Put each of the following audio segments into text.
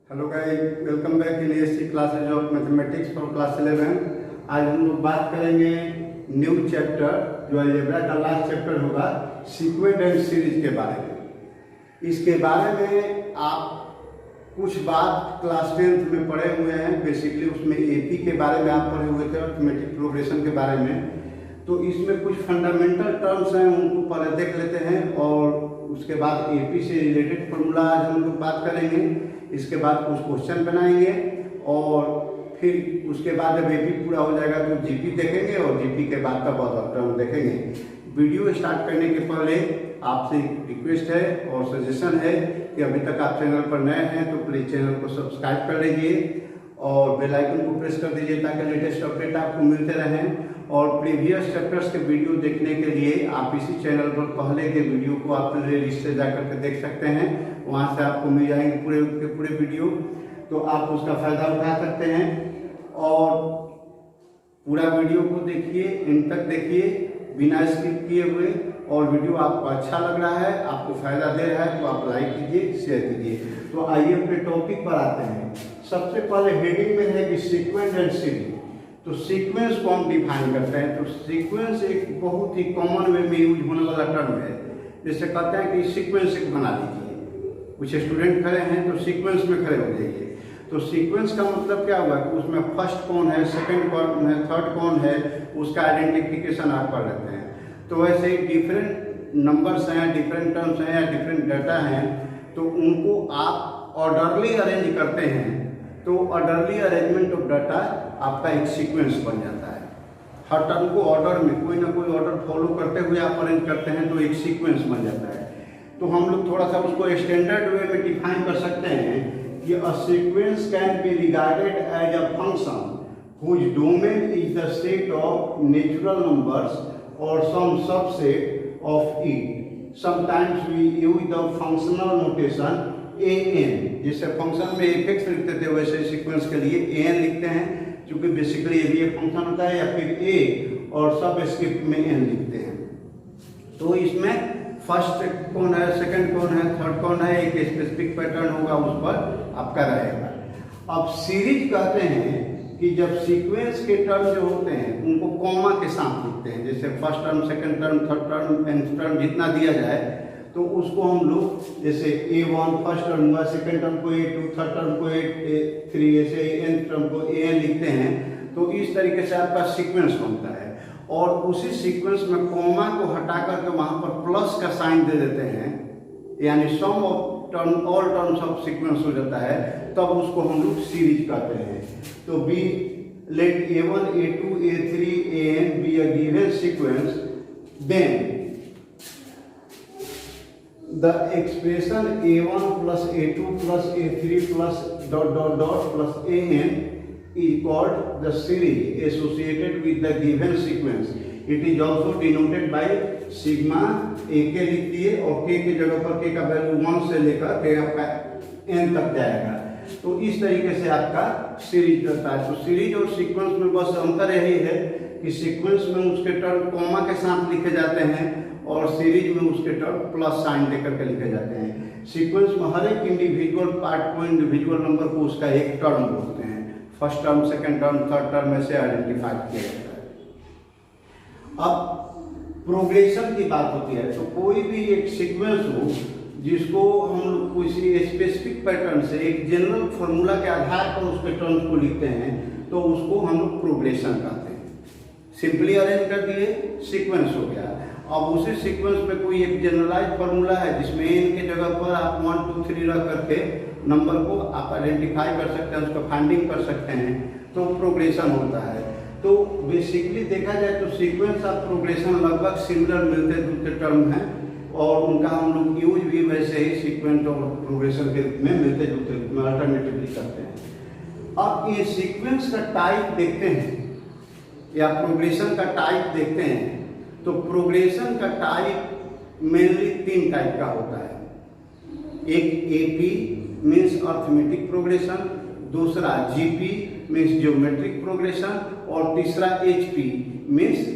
Hello guys, welcome back in ASC classes of mathematics for class 11। आज हम लोग बात करेंगे न्यू चैप्टर जो अलजेब्रा का लास्ट चैप्टर होगा, सीक्वेंट एंड सीरीज के बारे में। इसके बारे में आप कुछ बात क्लास 10th में पढ़े हुए हैं। बेसिकली उसमें एपी के बारे में आप पढ़े हुए थे, अर्थमेटिक प्रोग्रेशन के बारे में। तो इसमें कुछ फंडामेंटल टर्म्स हैं, उनको पहले देख लेते हैं और उसके बाद एपी से रिलेटेड फॉर्मूला आज हम लोग बात करेंगे। इसके बाद कुछ क्वेश्चन बनाएंगे और फिर उसके बाद जब एपी पूरा हो जाएगा तो जीपी देखेंगे और जीपी के बाद का बहुत टर्म देखेंगे। वीडियो स्टार्ट करने के पहले आपसे रिक्वेस्ट है और सजेशन है कि अभी तक आप चैनल पर नए हैं तो प्लीज़ चैनल को सब्सक्राइब कर लीजिए और बेल आइकन को प्रेस कर दीजिए ताकि लेटेस्ट अपडेट आपको मिलते रहें। और प्रीवियस चैप्टर्स के वीडियो देखने के लिए आप इसी चैनल पर पहले के वीडियो को आप प्ले लिस्ट से जाकर के देख सकते हैं। वहाँ से आपको मिल जाएंगे पूरे के पूरे वीडियो, तो आप उसका फ़ायदा उठा सकते हैं। और पूरा वीडियो को देखिए, एंड तक देखिए बिना स्किप किए हुए। और वीडियो आपको अच्छा लग रहा है, आपको फ़ायदा दे रहा है तो आप लाइक कीजिए, शेयर कीजिए। तो आइए अपने टॉपिक पर आते हैं। सबसे पहले हेडिंग में है कि सीक्वेंस एंड सीरीज। तो सीक्वेंस को हम डिफाइन करते हैं। तो सीक्वेंस एक बहुत ही कॉमन वे में यूज होने वाला टर्म है। जैसे कहते हैं कि सीक्वेंस एक बना लीजिए, कुछ स्टूडेंट खड़े हैं तो सीक्वेंस में खड़े हो जाइए। तो सीक्वेंस का मतलब क्या हुआ कि उसमें फर्स्ट कौन है, सेकंड कौन है, थर्ड कौन है, उसका आइडेंटिफिकेशन आप कर लेते हैं। तो वैसे ही डिफरेंट नंबर्स हैं, डिफरेंट टर्म्स हैं या डिफरेंट डाटा हैं, तो उनको आप ऑर्डरली अरेंज करते हैं। तो ऑर्डरली अरेंजमेंट ऑफ डाटा आपका एक सीक्वेंस बन जाता है। हर टर्म को ऑर्डर में कोई ना कोई ऑर्डर फॉलो करते हुए आप अरेंज करते हैं तो एक सीक्वेंस बन जाता है। तो हम लोग थोड़ा सा उसको स्टैंडर्ड वे में डिफाइन कर सकते हैं कि a sequence can be regarded as a function whose domain is the set of natural numbers or some subset of it. Sometimes we use the functional notation an, जिससे फंक्शन में FX लिखते थे वैसे sequence के लिए an लिखते हैं, क्योंकि बेसिकली ये भी एक फंक्शन होता है। या फिर a और सब स्क्रिप्ट में n लिखते हैं। तो इसमें फर्स्ट कौन है, सेकंड कौन है, थर्ड कौन है, एक स्पेसिफिक पैटर्न होगा, उस पर आपका रहेगा। अब सीरीज कहते हैं कि जब सीक्वेंस के टर्म जो होते हैं उनको कॉमा के साथ लिखते हैं। जैसे first term, second term, third term, nth term जितना दिया जाए तो उसको हम लोग जैसे a1 फर्स्ट टर्म हुआ, सेकंड टर्म को a2, थर्ड टर्म को a3, ऐसे nth टर्म को an लिखते हैं। तो इस तरीके से आपका सीक्वेंस बनता है। और उसी सीक्वेंस में कॉमा को हटा करके वहां पर प्लस का साइन दे देते हैं, यानी sum of term all terms of sequence हो जाता है, तब उसको हम लोग सीरीज कहते हैं। तो be let a1 a2 a3 an be a given sequence, then the expression a1 plus a2 plus a3 plus dot dot dot plus an is called the series associated with the given sequence. It is also denoted by sigma a k लिख दिए और k की जगह पर k का value 1 से लेकर k आपका n तक जाएगा। तो इस तरीके से आपका सीरीज रहता है। तो सीरीज और सीक्वेंस में बस अंतर यही है कि सीक्वेंस में उसके टर्म कॉमा के साथ लिखे जाते हैं और सीरीज में उसके टर्म प्लस साइन देकर के लिखे जाते हैं। सीक्वेंस में हर एक इंडिविजुअल पार्ट को, इंडिविजुअल नंबर को उसका एक टर्म बोलते हैं। First term, second term, third term में से आइडेंटिफाई किया जाता है। अब प्रोग्रेशन की बात होती है तो कोई भी एक सीक्वेंस हो जिसको हम लोग किसी स्पेसिफिक पैटर्न से एक जनरल फार्मूला के आधार पर उसके टर्म्स को लिखते हैं तो उसको हम लोग प्रोग्रेशन कहते हैं। सिंपली अरेंज कर दिए, सीक्वेंस हो गया। अब उसी सीक्वेंस में कोई एक जनरलाइज फार्मूला है जिसमें n की जगह पर आप 1 2 3 रख करके नंबर को आप आइडेंटिफाई कर सकते हैं, उसका फाइंडिंग कर सकते हैं, तो प्रोग्रेशन होता है। तो बेसिकली देखा जाए तो सीक्वेंस और प्रोग्रेशन लगभग सिमिलर मिलते जुलते टर्म हैं और उनका हम लोग यूज भी वैसे ही सीक्वेंस और प्रोग्रेशन के रूप में मिलते जुलते रूप में अल्टरनेटिवली करते हैं। अब ये सीक्वेंस का टाइप देखते हैं या प्रोग्रेशन का टाइप देखते हैं। तो प्रोग्रेशन का टाइप मेनली 3 टाइप का होता है। एक एपी मीन्स अर्थमेटिक प्रोग्रेशन, दूसरा जीपी मीन्स ज्योमेट्रिक प्रोग्रेशन और तीसरा एचपी मीन्स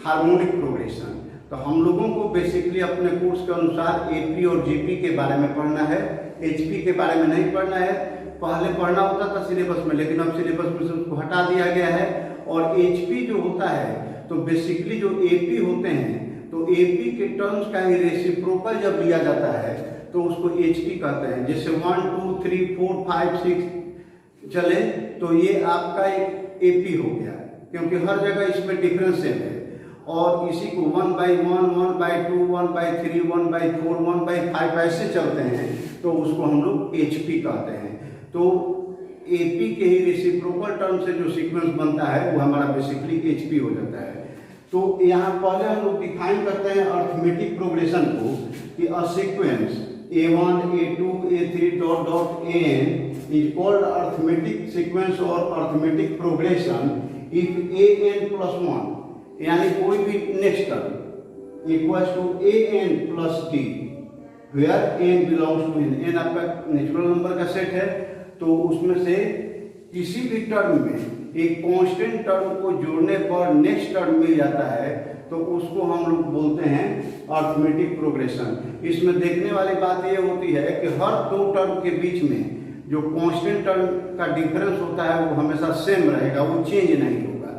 हार्मोनिक प्रोग्रेशन। तो हम लोगों को बेसिकली अपने कोर्स के अनुसार एपी और जीपी के बारे में पढ़ना है, एचपी के बारे में नहीं पढ़ना है। पहले पढ़ना होता था सिलेबस में, लेकिन अब सिलेबस में से उसको हटा दिया गया है। और एचपी जो होता है तो बेसिकली जो एपी होते हैं तो एपी के टर्म्स का ही रेसिप्रोकल जब लिया जाता है तो उसको एचपी कहते हैं। जैसे 1 2 3 4 5 6 चले तो ये आपका एक एपी हो गया, क्योंकि हर जगह इसमें डिफरेंस है। और इसी को 1/1 1/2 1/3 1/4 1/5 ऐसे चलते हैं तो उसको हम लोग एचपी कहते हैं। तो एपी के ही रेसिप्रोकल टर्म से जो सीक्वेंस बनता है वो हमारा बेसिकली एचपी हो जाता है। तो यहाँ पहले हम लोग डिफाइन करते हैं अर्थमेटिक प्रोग्रेशन को कि a sequence a1 a2 a3 dot dot an is called arithmetic sequence or arithmetic progression if an plus 1 यानी कोई भी next term equals to an plus d where n belongs to n आपका natural number का set है। तो उसमें से किसी भी टर्म में एक कांस्टेंट टर्म को जोड़ने पर नेक्स्ट टर्म मिल जाता है तो उसको हम लोग बोलते हैं अर्थमेटिक प्रोग्रेशन। इसमें देखने वाली बात ये होती है कि हर दो टर्म के बीच में जो कांस्टेंट टर्म का डिफरेंस होता है वो हमेशा सेम रहेगा, वो चेंज नहीं होगा।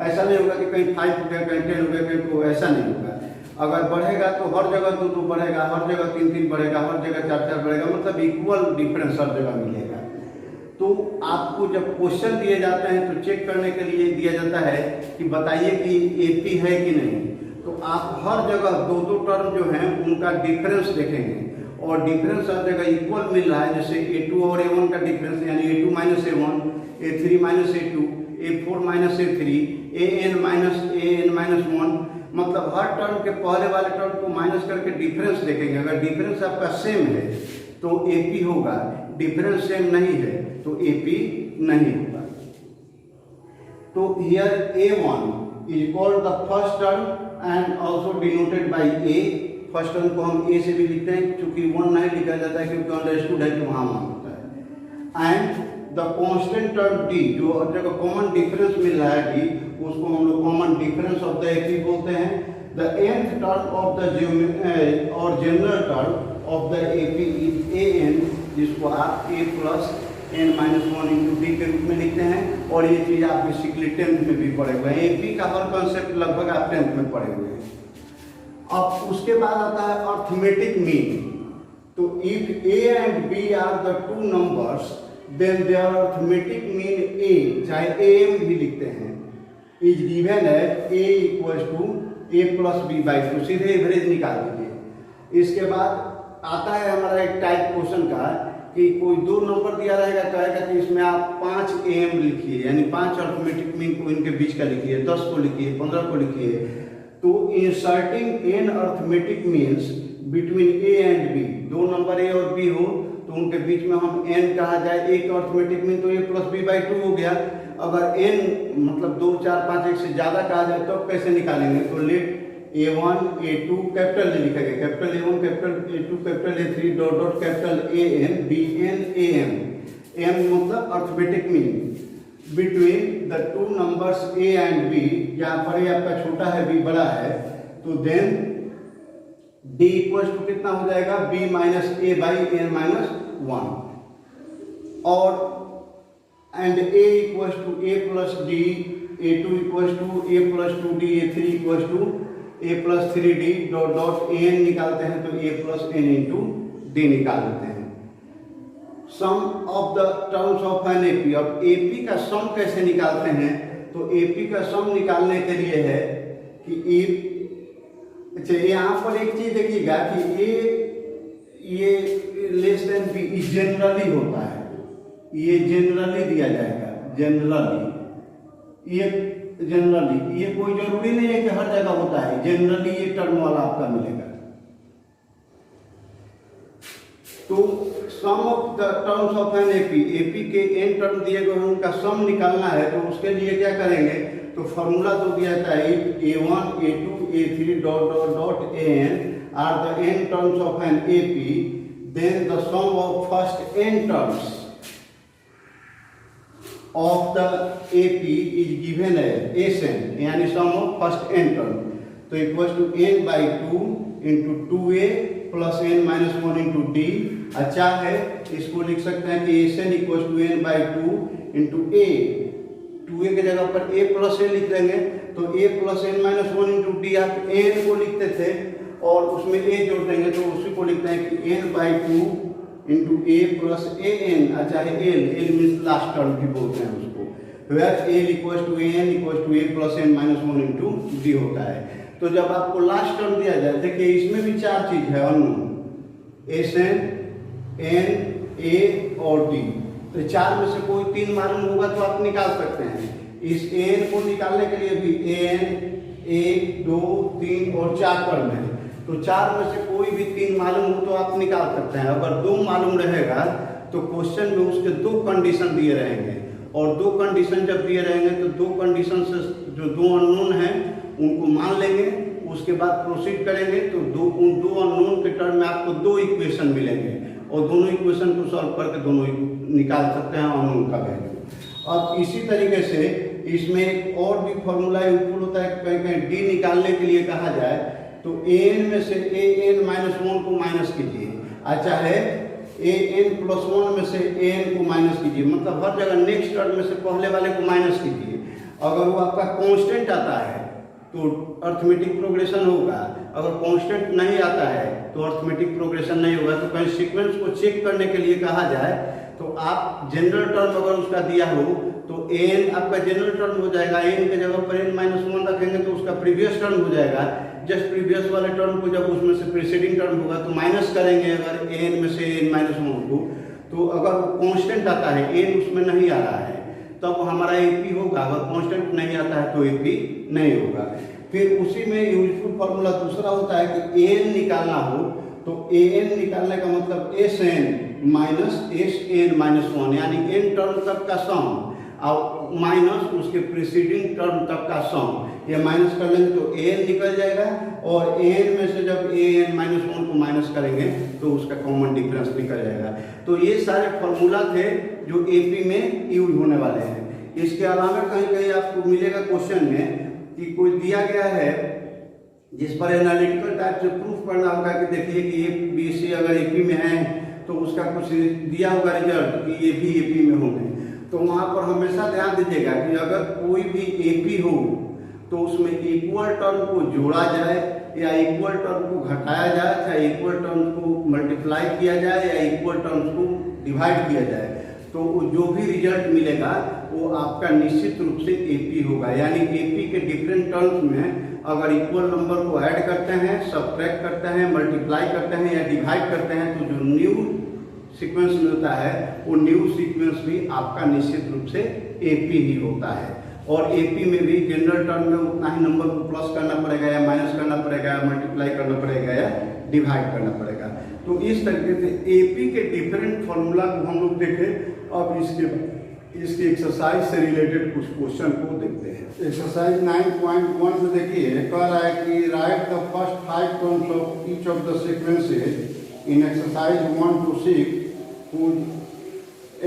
ऐसा नहीं होगा कि कहीं 5 हो गया, कहीं 10 हो गया, कहीं तो ऐसा नहीं होगा। अगर बढ़ेगा तो हर जगह 2 2 बढ़ेगा, हर जगह 3 3 बढ़ेगा, हर जगह 4 4 बढ़ेगा, मतलब इक्वल डिफरेंस हर जगह मिलेगा। तो आपको जब क्वेश्चन दिए जाते हैं तो चेक करने के लिए दिया जाता है कि बताइए कि एपी है कि नहीं। तो आप हर जगह 2 2 टर्म जो हैं उनका डिफरेंस देखेंगे और डिफरेंस हर जगह इक्वल मिल रहा है। जैसे a2 और a1 का डिफरेंस यानी a2 minus a1, a3 minus a2, a4 minus a3, an minus 1, मतलब हर टर्म के पहले वाले टर्म को माइनस करके डिफरेंस देखेंगे। अगर डिफरेंस आपका सेम है तो एपी होगा, डिफरेंस सेम नहीं है तो एपी नहीं होगा। तो here a1 is called the first term and also denoted by a। First term को हम a से भी लिखते हैं, क्योंकि 1 नहीं लिखा जाता है क्योंकि अंडरस्टूड है कि वहां 1 होता है। And the constant term d, जो हर जगह कॉमन डिफरेंस मिल रहा है d, उसको हम लोग common difference of the AP बोलते हैं। The nth term of the और general term of the AP is an, जिसको आप a plus n minus 1 into D के रूप में लिखते हैं। और ये चीज आप बेसिकली 10th में भी पढ़े हुए हैं। एपी का हर कॉन्सेप्ट लगभग आप 10th में पढ़े हुए हैं। अब उसके बाद आता है अर्थमेटिक मीन। तो if a and b are the 2 numbers then their arithmetic mean a, चाहे am भी लिखते हैं, is given as a equals to a plus b by 2। सीधे एवरेज निकाल दीजिए। इसके बाद आता है हमारा एक टाइप क्वेश्चन का कि कोई 2 नंबर दिया रहेगा, कहेगा कि इसमें आप 5 am लिखिए, यानी 5 अर्थमेटिक मीन को इनके बीच का लिखिए, 10 को लिखिए, 15 को लिखिए। तो inserting n arithmetic means between a and b, 2 number a और b हो तो उनके बीच में हम n कहा जाए, एक अर्थमेटिक मीन तो a प्लस b बाई 2 हो गया। अगर n मतलब 2 4 5 1 से ज्यादा कहा जाए तो कैसे निकालेंगे? तो लेट a1 a2 कैपिटल ले लिखेंगे, capital a1 capital a2 capital a3 dot dot capital an bn am। m मतलब arithmetic mean between the 2 numbers a and b, यहाँ पर a आपका छोटा है b बड़ा है, तो देन d इक्वल्स टू कितना हो जाएगा? b minus a by n minus 1। और and a equals to a plus d, a2 equals to a plus 2d, a3 equals to a plus 3d dot dot an निकालते हैं तो a plus n into d निकाल देते हैं। Sum of the terms of an AP. अब AP का sum कैसे निकालते हैं? तो एपी का सम निकालने के लिए है कि अच्छा यहाँ पर एक चीज देखिएगा कि ये लेस देन बी जनरली होता है, ये जनरली दिया जाएगा, जनरली ये जनरली, ये कोई जरूरी नहीं है कि हर जगह होता है, जनरली ये टर्म वाला आपका मिलेगा। तो sum of the terms of an AP, AP के n टर्म दिए गए हैं उनका सम निकालना है। तो उसके लिए क्या करेंगे? तो फॉर्मूला तो दिया जाता है a1 a2 a3 dot dot dot an are the n terms of an AP, then the sum of first n terms of the AP is given as Sn, यानी sum of first n term, तो equals to n by 2 into 2a plus N minus one into D. अच्छा है, इसको लिख सकते हैं कि N equal to N by two into A. 2a की जगह पर a प्लस ए लिख देंगे, तो a plus N minus one into D आप एन को लिखते थे और उसमें a जोड़ देंगे तो उसी को लिखते हैं कि N by two into A plus A N. अच्छा है, एल मीन्स लास्ट टर्म भी बोलते हैं उसको, where L equal to N equal to A plus N minus one into D होता है। तो जब आपको लास्ट टर्म दिया जाए, देखिए इसमें भी चार चीज है अननोन, एस एन, एन, ए और डी। तो चार में से कोई तीन मालूम होगा तो आप निकाल सकते हैं। इस एन को निकालने के लिए भी एन 1, 2, 3 और 4 टर्म है, तो चार में से कोई भी तीन मालूम हो तो आप निकाल सकते हैं। अगर दो मालूम रहेगा तो क्वेश्चन में उसके दो कंडीशन दिए रहेंगे, और दो कंडीशन जब दिए रहेंगे तो दो कंडीशन से जो दो अननोन हैं उनको मान लेंगे, उसके बाद प्रोसीड करेंगे तो उन दो अननोन के टर्म में आपको दो इक्वेशन मिलेंगे और दोनों इक्वेशन को सॉल्व करके दोनों निकाल सकते हैं अननोन का वैल्यू। अब इसी तरीके से इसमें एक और भी फॉर्मूला यूजफुल होता है, कहीं कहीं डी निकालने के लिए कहा जाए तो एन में से ए एन माइनस वन को माइनस कीजिए। अच्छा है, ए एन प्लस वन में से ए एन को माइनस कीजिए, मतलब हर जगह नेक्स्ट टर्म में से पहले वाले को माइनस कीजिए। अगर वो आपका कांस्टेंट आता है तो अर्थमेटिक प्रोग्रेशन होगा, अगर कांस्टेंट नहीं आता है तो अर्थमेटिक प्रोग्रेशन नहीं होगा। तो कहीं सीक्वेंस को चेक करने के लिए कहा जाए तो आप जनरल टर्म अगर उसका दिया हो तो एन आपका जनरल टर्म हो जाएगा, एन के जगह पर एन माइनस वन रखेंगे तो उसका प्रीवियस टर्म हो जाएगा। जस्ट प्रीवियस वाले टर्म को जब उसमें से प्रीसीडिंग टर्म होगा तो माइनस करेंगे अगर एन में से एन माइनस वन को। तो अगर कांस्टेंट आता है, एन उसमें नहीं आ रहा है, तब तो हमारा एपी होगा, अगर कांस्टेंट नहीं आता है तो एपी नहीं होगा। फिर उसी में यूजफुल फॉर्मूला दूसरा होता है कि एन निकालना हो तो ए एन निकालने का मतलब S N minus S N minus one, यानी एन टर्म तक का सम और माइनस उसके प्रीसीडिंग टर्म तक का सम। ये माइनस कर लेंगे तो ए एन निकल जाएगा, और ए एन में से जब ए एन माइनस वन को माइनस करेंगे तो उसका कॉमन डिफरेंस निकल जाएगा। तो ये सारे फॉर्मूला थे जो एपी में यूज होने वाले हैं। इसके अलावा कहीं कहीं आपको मिलेगा क्वेश्चन में कि कोई दिया गया है जिस पर एनालिटिकल टाइप से प्रूफ करना होगा कि देखिए कि ये बीसी अगर एपी में है तो उसका कुछ दिया होगा रिजल्ट कि ये भी एपी में होंगे। तो वहाँ पर हमेशा ध्यान दीजिएगा कि अगर कोई भी एपी हो तो उसमें इक्वल टर्म को जोड़ा जाए या इक्वल टर्म को घटाया जाए, चाहे इक्वल टर्म को मल्टीप्लाई किया जाए या इक्वल टर्म्स को डिवाइड किया जाए, तो जो भी रिजल्ट मिलेगा वो आपका निश्चित रूप से एपी होगा। यानी एपी के डिफरेंट टर्म्स में अगर इक्वल नंबर को ऐड करते हैं, सब्ट्रैक्ट करते हैं, मल्टीप्लाई करते हैं या डिवाइड करते हैं तो जो न्यू सीक्वेंस मिलता है वो न्यू सीक्वेंस भी आपका निश्चित रूप से एपी ही होता है। और एपी में भी जनरल टर्म में उतना ही नंबर को प्लस करना पड़ेगा या माइनस करना पड़ेगा या मल्टीप्लाई करना पड़ेगा या डिवाइड करना पड़ेगा। तो इस तरीके से एपी के डिफरेंट फॉर्मूला को हम लोग देखें। अब इसके एक्सरसाइज से रिलेटेड कुछ क्वेश्चन को देखते हैं। एक्सरसाइज 9.1 में देखिए कह रहा है कि right the first 5 terms of each of the sequences in exercise 1 to 6 whose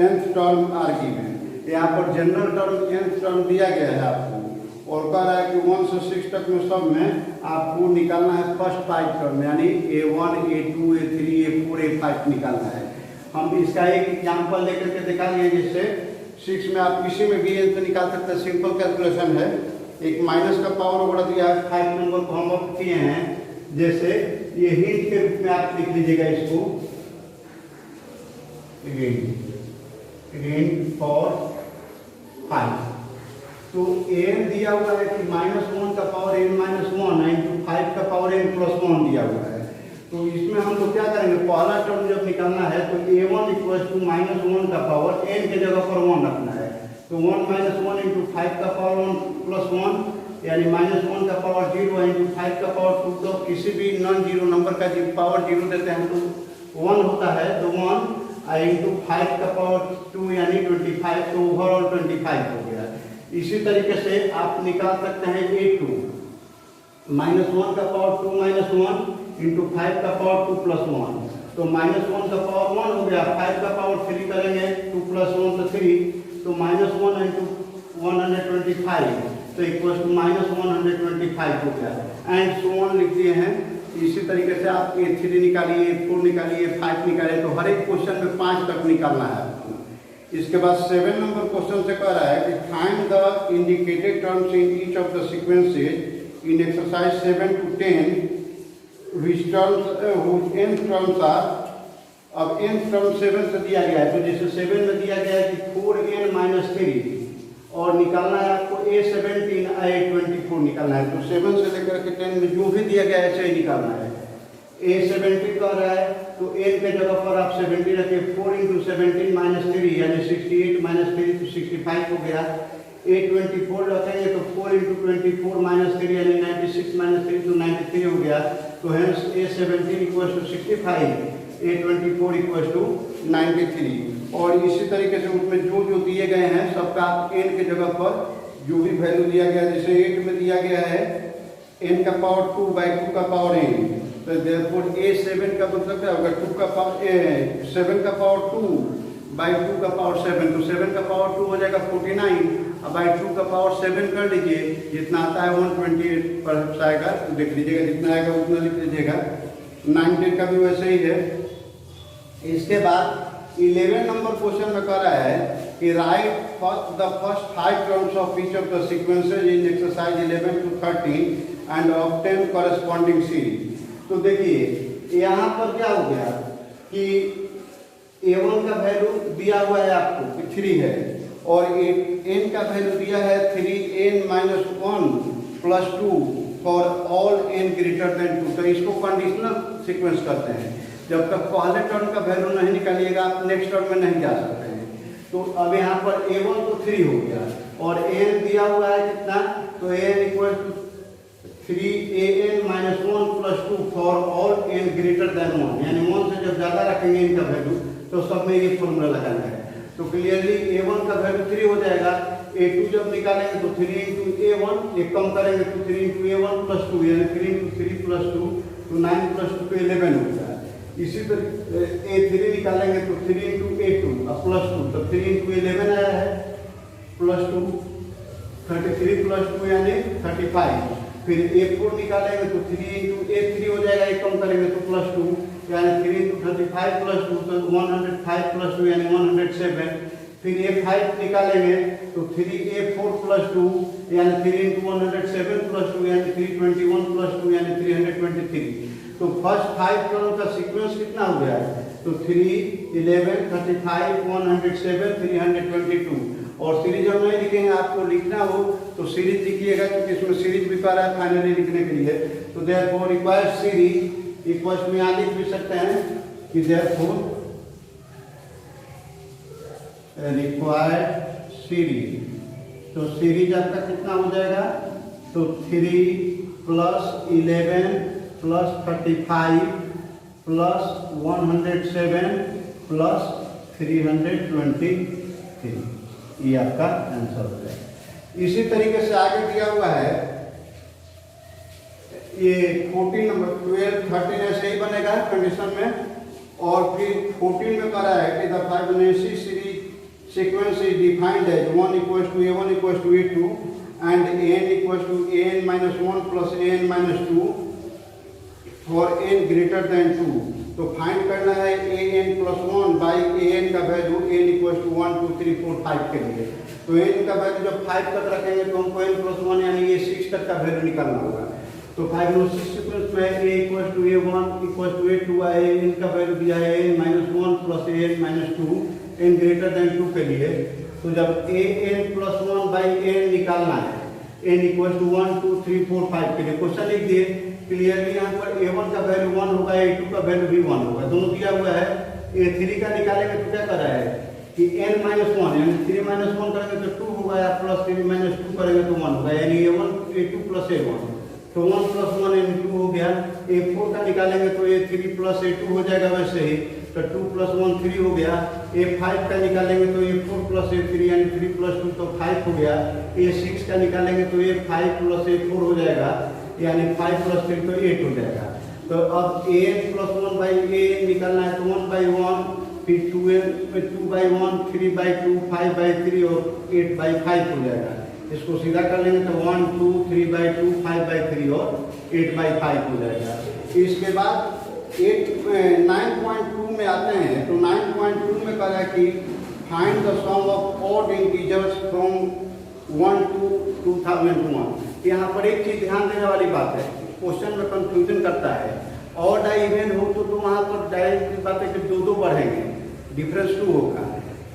nth term are given. यहाँ पर जनरल टर्म nth टर्म दिया गया है आपको और कह रहा है कि 1 से 6 तक में सब में आपको निकालना है फर्स्ट 5 टर्म, यानी A1, A2, A3, A4, A5 निकालना है। हम इसका एक एग्जाम्पल लेकर के दिखा दिए, जिससे 6 में आप किसी में भी एंथ निकाल सकते हैं, सिंपल कैलकुलेशन है। एक माइनस का पावर वगैरह दिया है, 5 नंबर को हम अब किए हैं, जैसे ये हिंट के रूप में आप लिख लीजिएगा इसको, हिंट फॉर 5। तो एन दिया हुआ है कि -1 का पावर n - 1 इंटू 5 का पावर n + 1 दिया हुआ है। तो इसमें हम लोग क्या करेंगे, पहला टर्म जब निकालना है तो a1 = -1 का पावर n के जगह पर 1 रखना है। तो 1 - 1 इंटू 5 का पावर 1 + 1 यानी -1 का पावर 0 इंटू 5 का पावर 2। तो किसी भी नॉन जीरो नंबर का जब पावर 0 देते हैं तो 1 होता है, तो 1 इंटू 5 का पावर 2 यानी 25, तो ओवरऑल 25 हो गया। इसी तरीके से आप निकाल सकते हैं a2 -1 का पावर 2 - 1 इंटू 5 का पावर 2 + 1। तो -1 का पावर 1 हो गया, 5 का पावर 3 करेंगे, 2 + 1 तो 3, तो -1 इंटू 125 तो इक्वल टू -125 हो गया। एंड सो ऑन लिख दिए हैं। इसी तरीके से आप A3 निकालिए, A4 निकालिए, A5 निकालिए, तो हर एक क्वेश्चन में 5 तक निकालना है आपको। इसके बाद 7 नंबर क्वेश्चन से कह रहा है कि find the indicated terms in each of the sequences in exercise 7 to 10 which n terms are। अब n टर्म 7 से दिया गया है, तो जैसे 7 में दिया गया है कि 4n-3 और निकालना है आपको A17 A24 निकालना है। तो 7 से लेकर के 10 में जो भी दिया गया है ऐसे ही निकालना है। A17 का रहा है तो n के जगह पर आप 70 रखिए, 4 × 17 - 3 यानी 68 - 3 तो 65 हो गया। A24 रखेंगे तो 4 × 24 - 3 यानी 96 - 3 तो 93 हो गया। तो हेंस A17 = 65, A24 = 93। और इसी तरीके से उसमें जो जो दिए गए हैं सबका आप n के जगह पर जो भी वैल्यू दिया गया है, जैसे 8 में दिया गया है n का पावर 2/2 का पावर n, तो देयरफॉर A7 का मतलब क्या होगा, 2 का पावर 7 का पावर 2/2 का पावर 7, तो 7 का पावर 2 हो जाएगा 49, अब 2 का पावर 7 कर लीजिए, जितना आता है 128 पर आएगा, तो देख लीजिएगा जितना आएगा उतना लिख लीजिएगा। 19 का भी वैसे ही है। इसके बाद 11 नंबर क्वेश्चन में कह रहा है कि right the first 5 terms of each of the sequences in exercise 11 to 13 and obtain corresponding series. तो देखिए यहाँ पर क्या हो गया कि A1 का वैल्यू दिया हुआ है आपको कि 3 है, और n का वैल्यू दिया है 3n-1 + 2 for all n greater than 2। तो इसको कंडीशनल सीक्वेंस करते हैं। जब तक पहले टर्म का वैल्यू नहीं निकालिएगा आप नेक्स्ट टर्म में नहीं जा सकते हैं। तो अब यहाँ पर A1 तो 3 हो गया और n दिया हुआ है कितना, तो n = 3an-1 + 2 for all n greater then 1, यानी 1 से जब ज़्यादा रखेंगे इनका वैल्यू तो सब में ये फॉर्मूला लगाना है। तो क्लियरली A1 का वैल्यू 3 हो जाएगा। A2 जब निकालेंगे तो 3 × A1, एक कम करेंगे तो 3 × A1 + 2 यानी 3 × 3 + 2 तो 9 + 2 तो 11 हो गया। इसी तरह A3 निकालेंगे तो 3 × A2 + 2, तो 3 × 11 आया है +2, 33 + 2 यानी 35। फिर A4 निकालेंगे तो 3 × A3 हो जाएगा, एक कम करेंगे तो +2 यानी 3 × 35 + 2 तो 105 + 2 यानी 107। फिर A5 निकालेंगे तो 3A4 + 2 यानी 3 × 107 + 2 यानी 321 + 2 यानी 323। तो फर्स्ट 5 टर्म का सीक्वेंस कितना हो गया है, तो 3, 11, 35, 107, 322। और सीरीज हम नहीं लिखेंगे, आपको लिखना हो तो सीरीज लिखिएगा, क्योंकि इसमें सीरीज भी कर रहा है फाइनली लिखने के लिए। तो देयरफॉर रिक्वायर्ड सीरीज इक्वल्स में यहाँ लिख भी सकते हैं कि देयरफॉर रिक्वायर्ड सीरीज। तो सीरीज आपका कितना हो जाएगा, तो 3 + 11 + 35 + 107 + 323, ये आपका आंसर हो जाएगा। इसी तरीके से आगे दिया हुआ है ये 14 नंबर 12, 13 ऐसे ही बनेगा कंडीशन में। और फिर 14 में कह रहा है कि the Fibonacci series sequence is defined as 1 = A1 = A2 and n = an-1 + an-2 for n greater than 2। तो फाइंड करना है an+1 बाई an का वैल्यू n = 1 2 3 4 5 के लिए। तो n का वैल्यू जब 5 तक रखेंगे तो हमको n+1 यानी ये 6 तक का वैल्यू निकालना होगा। तो फाइबोनाची सीक्वेंस में a = A1 = A2 है, n का वैल्यू दिया है an-1 + an-2 n greater than 2 के लिए। तो जब an+1 बाई n निकालना है n = 1 2 3 4 5 के लिए, क्वेश्चन लिख दिए क्लियरली। यहाँ पर A1 का वैल्यू 1 होगा, A2 का वैल्यू भी 1 होगा, दोनों दिया हुआ है। A3 का निकालेंगे तो क्या कर रहा है कि n-1 यानी 3 - 1 करेंगे तो 2 होगा, या +3 - 2 करेंगे तो 1 होगा, यानी A1 A2 + A1, तो 1 + 1 यानी 2 हो गया। A4 का निकालेंगे तो A3 + A2 हो जाएगा वैसे ही, तो 2 + 1 3 हो गया। A5 का निकालेंगे तो A4 + A3 यानी 3 + 2 तो 5 हो गया। A6 का निकालेंगे तो A5 + A4 हो जाएगा, यानी 5 + 3 तो 8 हो जाएगा। तो अब an+1 बाई an निकालना है तो 1/1, फिर 2/1, 3/2, 5/3 और 8/5 हो जाएगा। इसको सीधा कर लेंगे तो 1 2 3/2, 5/3 और 8/5 हो जाएगा। इसके बाद 9.2 में आते हैं तो 9.2 में कहा है कि find the sum of odd integers from 1 to 2001। यहाँ पर एक चीज ध्यान देने वाली बात है, क्वेश्चन में कंफ्यूजन करता है। ऑड इवन हो तो वहाँ पर डायरेक्ट बात है कि दो बढ़ेंगे, डिफरेंस 2 होगा।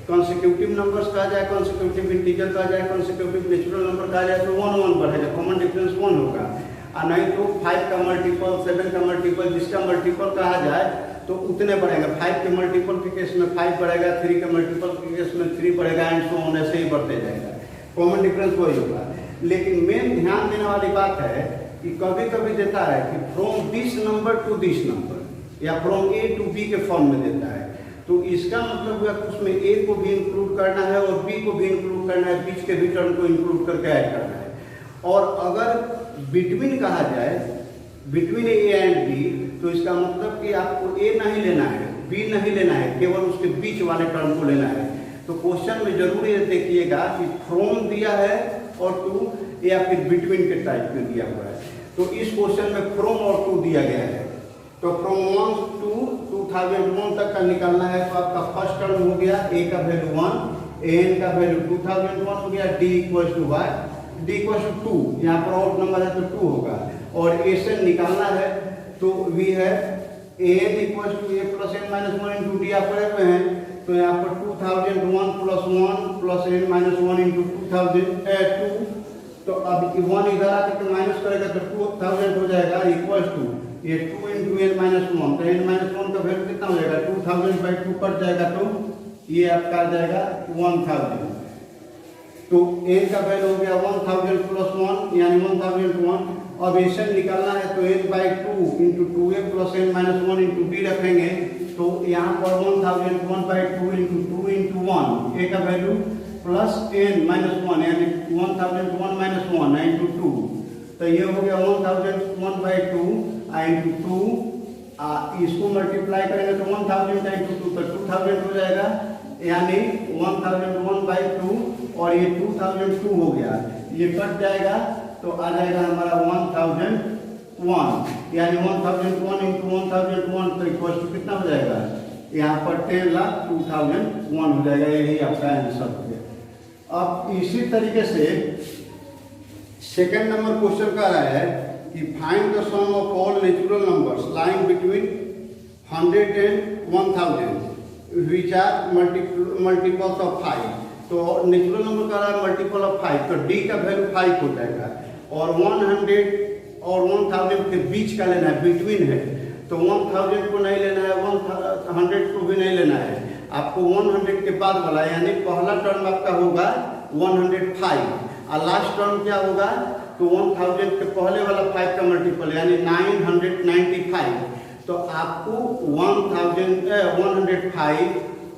कॉन्सिक्यूटिव नंबर्स कहा जाए, कॉन्सिक्यूटिव इंटीजर कहा जाए, कॉन्सिक्यूटिव नेचुरल नंबर कहा जाए तो 1 बढ़ेगा, कॉमन डिफरेंस 1 होगा। और नहीं तो 5 का मल्टीपल, 7 का मल्टीपल, जिसका मल्टीपल कहा जाए तो उतने बढ़ेगा। 5 के मल्टीपल के केस में 5 बढ़ेगा, 3 के मल्टीपल के केस में 3 बढ़ेगा, एंड सो ऑन, ऐसे ही बढ़ते जाएगा। कॉमन डिफरेंस वही होगा। लेकिन मेन ध्यान देने वाली बात है कि कभी कभी देता है कि from this number two this number या फ्रॉम ए टू बी के फॉर्म में देता है, तो इसका मतलब हुआ कि उसमें ए को भी इंक्लूड करना है और बी को भी इंक्लूड करना है, बीच के भी टर्म को इंक्लूड करके ऐड करना है। और अगर बिटवीन कहा जाए, बिटवीन ए एंड बी, तो इसका मतलब कि आपको ए नहीं लेना है, बी नहीं लेना है, केवल उसके बीच वाले टर्म को लेना है। तो क्वेश्चन में जरूर ये देखिएगा कि फ्रॉम दिया है और टू या फिर बिटवीन के टाइप में दिया हुआ है। तो इस क्वेश्चन में फ्रॉम और टू दिया गया है, तो फ्रॉम 1 to 2001 तक का निकालना है। तो आपका फर्स्ट टर्म हो गया ए का वैल्यू 1, एन का वैल्यू 2001 हो गया, D equal to Y, D equal to 2, यहाँ पर ऑड नंबर है तो 2 होगा। और ए से निकालना है तो वी है N equal to A plus N minus 1 into D आप पढ़े हुए हैं, तो यहाँ पर 2001 plus 1 plus N minus 1 into 2002। तो अब 1 इधर आकर माइनस करेगा तो 2000 हो जाएगा इक्वल टू ये 2 इंटू एन माइनस 1, तो एन माइनस 1 का वैल्यू कितना हो जाएगा 2000 बाई 2 कट जाएगा तो ये आपका आ जाएगा 1000। तो एन का वैल्यू हो गया 1000 प्लस 1 यानी 1001। अब एन निकालना है तो N by 2 into 2a plus N minus 1 into D रखेंगे, तो यहाँ पर 1001 बाई 2 इंटू 2 इंटू 1, ए का वैल्यू प्लस एन माइनस 1 यानी 1001 माइनस 1 इंटू 2, तो ये हो गया 1001 बाई 2 इंटू 2, इसको मल्टीप्लाई करेंगे तो 1000 इंटू 2 तो 2000 हो जाएगा, यानी 1001 बाई 2 और ये 2002 हो गया, ये कट जाएगा तो आ जाएगा हमारा 1001, यानी 1001 इंटू 1001 तो इक्वल टू कितना हो जाएगा, यहाँ पर 10,02,001 हो जाएगा। यही आपका आंसर हो गया। अब इसी तरीके से सेकंड नंबर क्वेश्चन का रहा है कि find the sum of all natural numbers lying between 100 and 1000 which are multiples of 5। तो नेचुरल नंबर का रहा है मल्टीपल ऑफ 5, तो डी का वैल्यू 5 हो जाएगा। और 100 और 1000 के बीच का लेना है, बिटवीन है, तो 1000 को नहीं लेना है, 100 को भी नहीं लेना है, आपको 100 के बाद वाला, यानी पहला टर्म आपका होगा 105 और लास्ट टर्म क्या होगा, तो 1000 के पहले वाला 5 का मल्टीपल यानी 995। तो आपको 105,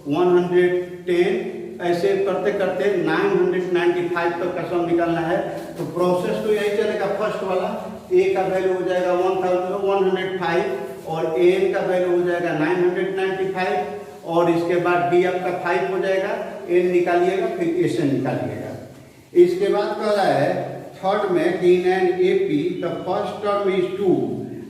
110 ऐसे करते करते 995 तक का सम निकालना है। तो प्रोसेस तो यही चलेगा, फर्स्ट वाला ए का वैल्यू हो जाएगा 1105 और एन का वैल्यू हो जाएगा 995 और इसके बाद डी आपका 5 हो जाएगा, एन निकालिएगा फिर एस निकालिएगा। इसके बाद कह रहा है थर्ड में कि in an AP the first term is 2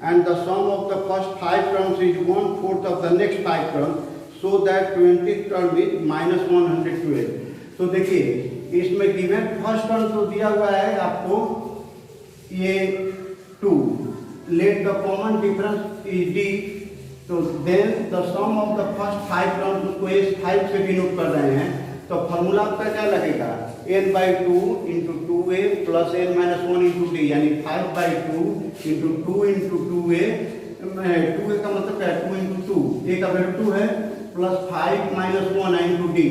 and the sum of the first 5 terms is 1/4 of the next 5 terms so that 20th term is -112। तो देखिए इसमें गिवन फर्स्ट टर्म तो दिया हुआ है आपको ये 2, let the common difference is D, तो then the sum of the first 5 terms को इस 5 से डिनोट कर रहे हैं। तो फॉर्मूला आपका क्या लगेगा, n by 2 into 2a plus n minus 1 into D, यानी 5 by 2 into 2 into 2a, 2a का मतलब क्या है 2 इंटू 2, a का वैल्यू 2 है प्लस 5 माइनस 1 इंटू डी,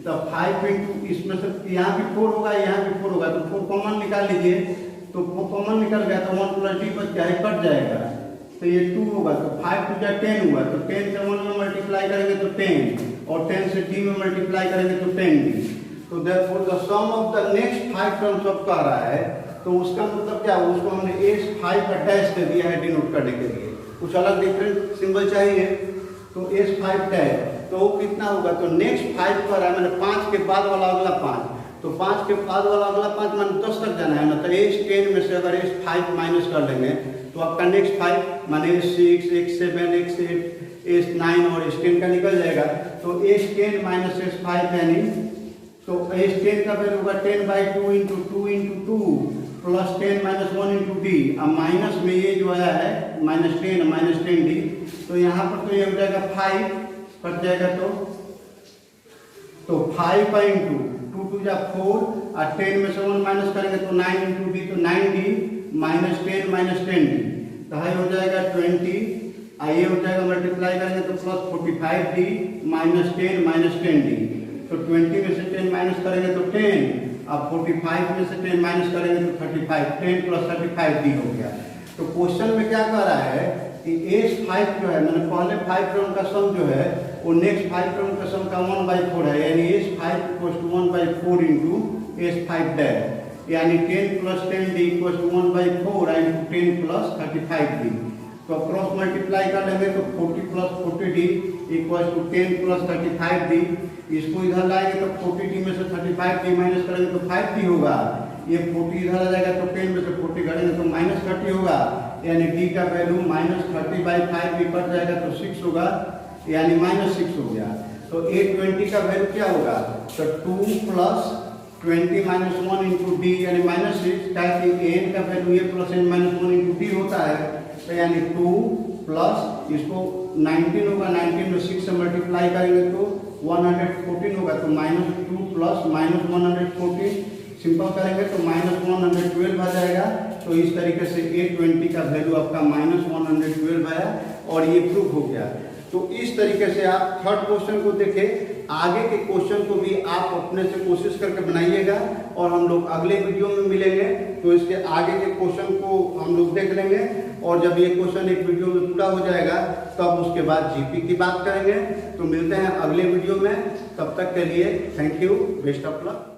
तो 5 इंटू इसमें से यहाँ भी 4 होगा यहाँ भी 4 होगा, तो 4 कॉमन निकाल लीजिए, तो 4 कॉमन निकल गया तो 1 प्लस डी बच गया, कट जाएगा, तो ये 2 होगा, तो 5 टू 10 हुआ, तो 10 से 1 में मल्टीप्लाई करेंगे तो 10 और 10 से डी में मल्टीप्लाई करेंगे तो 10डी। तो therefore the sum of the next 5 terms of कह रहा है, तो उसका मतलब क्या, उसको हमने S5 का डैश दे दिया है डिनोट करने के लिए, कुछ अलग डिफरेंट सिंबल चाहिए, तो S5 डैश, तो वो कितना होगा, तो नेक्स्ट 5 पर है मैंने 5 के बाद वाला अगला 5, तो 5 के बाद वाला अगला 5 मान 10 तक जाना है, मतलब एज 10 में से अगर एज 5 माइनस कर लेंगे तो आपका नेक्स्ट 5 माने एज 6, एज 7, एज 8, एज 9 और एज 10 का निकल जाएगा। तो एज 10 माइनस एज 5 यानी तो एज 10 का वैल्यू होगा 10/2 into 2 into 2 plus 10 minus 1 into D. अब माइनस में ये जो आया है -10 डी, तो यहाँ पर तो ये हो जाएगा 5 कट जाएगा तो 5 बाई इंटू 2 जा 4 और 10 में से 1 माइनस करेंगे तो 9 इंटू डी, तो 9d माइनस 10d, तो हाई हो जाएगा 20, आइए हो जाएगा मल्टीप्लाई करेंगे तो प्लस 45d माइनस 10d, तो 20 में से 10 माइनस करेंगे तो 10, अब 45 में से 10 माइनस करेंगे तो 35, 10 प्लस 35d हो गया। तो क्वेश्चन में क्या कह रहा है कि एज 5 जो है, मैंने पहले 5 टर्म का सम जो है वो नेक्स्ट 5 टर्म का सम का 1/4 है, यानी S 5 equals to 1/4 into S 5 dash, यानी 10 plus 10d equals to 1/4 into 10 plus 35d। तो क्रॉस मल्टीप्लाई कर लेंगे तो 40 plus 40d equals to 10 plus 35d। इसको इधर लाएंगे तो 40d में से 35d माइनस करेंगे तो 5d होगा, ये 40 इधर आ जाएगा तो 10 में से 40 करेंगे तो -30 होगा, यानी d का वैल्यू -30/5 भी कट जाएगा तो 6 होगा, यानी -6 हो गया। तो 820 का वैल्यू क्या होगा, तो 2 प्लस 20 माइनस 1 इंटू डी यानी -6, ताकि n का value a plus n minus 1 into D होता है, तो यानी 2 प्लस इसको 19 होगा, 19 में 6 से मल्टीप्लाई करेंगे तो 114 होगा, तो -2 प्लस -114 सिंपल करेंगे तो -112 आ जाएगा। तो इस तरीके से 820 का वैल्यू आपका -112 आया और ये प्रूफ हो गया। तो इस तरीके से आप थर्ड क्वेश्चन को देखें, आगे के क्वेश्चन को भी आप अपने से कोशिश करके बनाइएगा और हम लोग अगले वीडियो में मिलेंगे तो इसके आगे के क्वेश्चन को हम लोग देख लेंगे, और जब ये क्वेश्चन एक वीडियो में पूरा हो जाएगा तब उसके बाद जीपी की बात करेंगे। तो मिलते हैं अगले वीडियो में, तब तक के लिए thank you, best of luck.